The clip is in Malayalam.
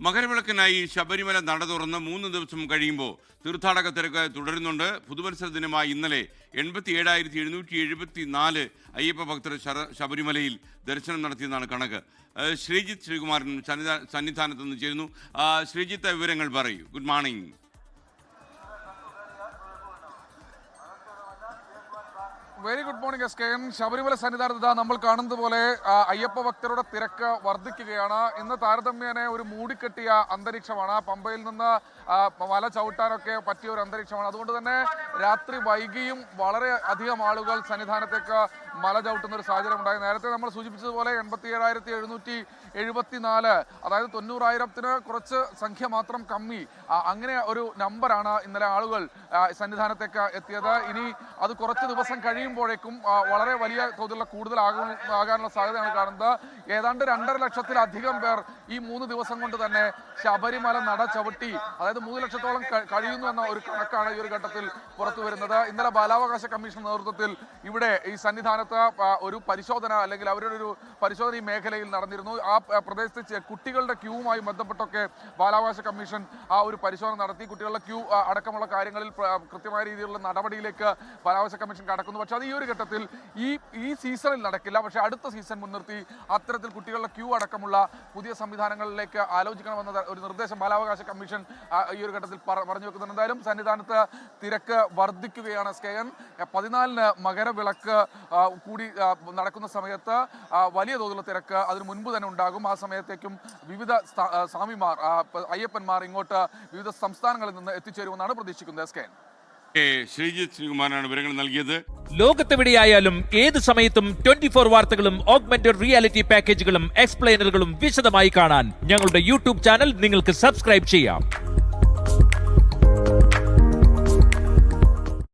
മകരവിളക്കിനായി ശബരിമല നട തുറന്ന് 3 ദിവസം കഴിയുമ്പോൾ തീർത്ഥാടക തിരക്ക് തുടരുന്നുണ്ട്. പുതുവത്സര ദിനമായി ഇന്നലെ 87,774 അയ്യപ്പ ഭക്തർ ശബരിമലയിൽ ദർശനം നടത്തിയെന്നാണ് കണക്ക്. ശ്രീജിത്ത് ശ്രീകുമാരൻ സന്നിധാനത്ത് നിന്ന് ചേരുന്നു. ശ്രീജിത്ത്, വിവരങ്ങൾ പറയൂ. Good morning. Very good morning SKN. Sabarimala സന്നിധാനത്ത് നമ്മൾ കാണുന്നത് പോലെ അയ്യപ്പ ഭക്തരുടെ തിരക്ക് വർദ്ധിക്കുകയാണ്. ഇന്ന് താരതമ്യേന ഒരു മൂടിക്കെട്ടിയ അന്തരീക്ഷമാണ്. പമ്പയിൽ നിന്ന് മല ചവിട്ടാനൊക്കെ പറ്റിയ ഒരു അന്തരീക്ഷമാണ്. അതുകൊണ്ട് തന്നെ രാത്രി വൈകിയും വളരെ അധികം ആളുകൾ സന്നിധാനത്തേക്ക് മല ചവിട്ടുന്ന ഒരു സാഹചര്യം ഉണ്ടായി. നേരത്തെ നമ്മൾ സൂചിപ്പിച്ചതുപോലെ 87,774, അതായത് 90,000-ത്തിന് കുറച്ച് സംഖ്യ മാത്രം കമ്മി, അങ്ങനെ ഒരു നമ്പറാണ് ഇന്നലെ ആളുകൾ സന്നിധാനത്തേക്ക് എത്തിയത്. ഇനി അത് കുറച്ച് ദിവസം കഴിയുമ്പോഴേക്കും വളരെ വലിയ തോതിലുള്ള കൂടുതലാകാനുള്ള സാധ്യതയാണ് കാണുന്നത്. ഏതാണ്ട് 2.5 ലക്ഷത്തിലധികം പേർ ഈ 3 ദിവസം കൊണ്ട് തന്നെ ശബരിമല നട ചവിട്ടി, അതായത് 3 ലക്ഷത്തോളം കഴിയുന്നു എന്ന ഒരു കണക്കാണ് ഈ ഒരു ഘട്ടത്തിൽ പുറത്തു വരുന്നത്. ഇന്നലെ ബാലാവകാശ കമ്മീഷൻ നേതൃത്വത്തിൽ ഇവിടെ ഈ സന്നിധാനത്ത് ഒരു പരിശോധന, അല്ലെങ്കിൽ അവരുടെ ഒരു പരിശോധന ഈ മേഖലയിൽ നടന്നിരുന്നു. ആ പ്രദേശത്ത് കുട്ടികളുടെ ക്യൂവുമായി ബന്ധപ്പെട്ടൊക്കെ ബാലാവകാശ കമ്മീഷൻ ഒരു പരിശോധന നടത്തി. കുട്ടികളുടെ ക്യൂ അടക്കമുള്ള കാര്യങ്ങളിൽ കൃത്യമായ രീതിയിലുള്ള നടപടിയിലേക്ക് ബാലാവകാശ കമ്മീഷൻ കടക്കുന്നു. പക്ഷെ അത് ഈ ഒരു ഘട്ടത്തിൽ ഈ സീസണിൽ നടക്കില്ല. പക്ഷെ അടുത്ത സീസൺ മുൻനിർത്തി അത്തരത്തിൽ കുട്ടികളുടെ ക്യൂ അടക്കമുള്ള പുതിയ സംവിധാനങ്ങളിലേക്ക് ആലോചിക്കണമെന്ന ഒരു നിർദ്ദേശം ബാലാവകാശ കമ്മീഷൻ ഈ ഒരു ഘട്ടത്തിൽ പറഞ്ഞു വെക്കുന്നുണ്ട്. എന്തായാലും സന്നിധാനത്ത് തിരക്ക് വർദ്ധിക്കുകയാണ്. SKN 14-ന് മകരവിളക്ക് കൂടി നടക്കുന്ന സമയത്ത് വലിയ തോതിലുള്ള തിരക്ക് അതിന് മുൻപ് തന്നെ ഉണ്ടാകും. ആ സമയത്തേക്കും വിവിധ സ്വാമിമാർ, അയ്യപ്പന്മാർ ഇങ്ങോട്ട് വിവിധ സംസ്ഥാനങ്ങളിൽ നിന്ന് എത്തിച്ചേരുമെന്നാണ് പ്രതീക്ഷിക്കുന്നത്. SKN. ശ്രീജിത്ത് ശ്രീകുമാരാണ് വിവരങ്ങൾ നൽകിയത്. ലോകത്തെവിടെയായാലും ഏത് സമയത്തും 24 വാർത്തകളും ഓഗ്മെന്റഡ് റിയാലിറ്റി പാക്കേജുകളും എക്സ്പ്ലെയിനറുകളും വിശദമായി കാണാൻ ഞങ്ങളുടെ യൂട്യൂബ് ചാനൽ നിങ്ങൾക്ക് സബ്സ്ക്രൈബ് ചെയ്യാം.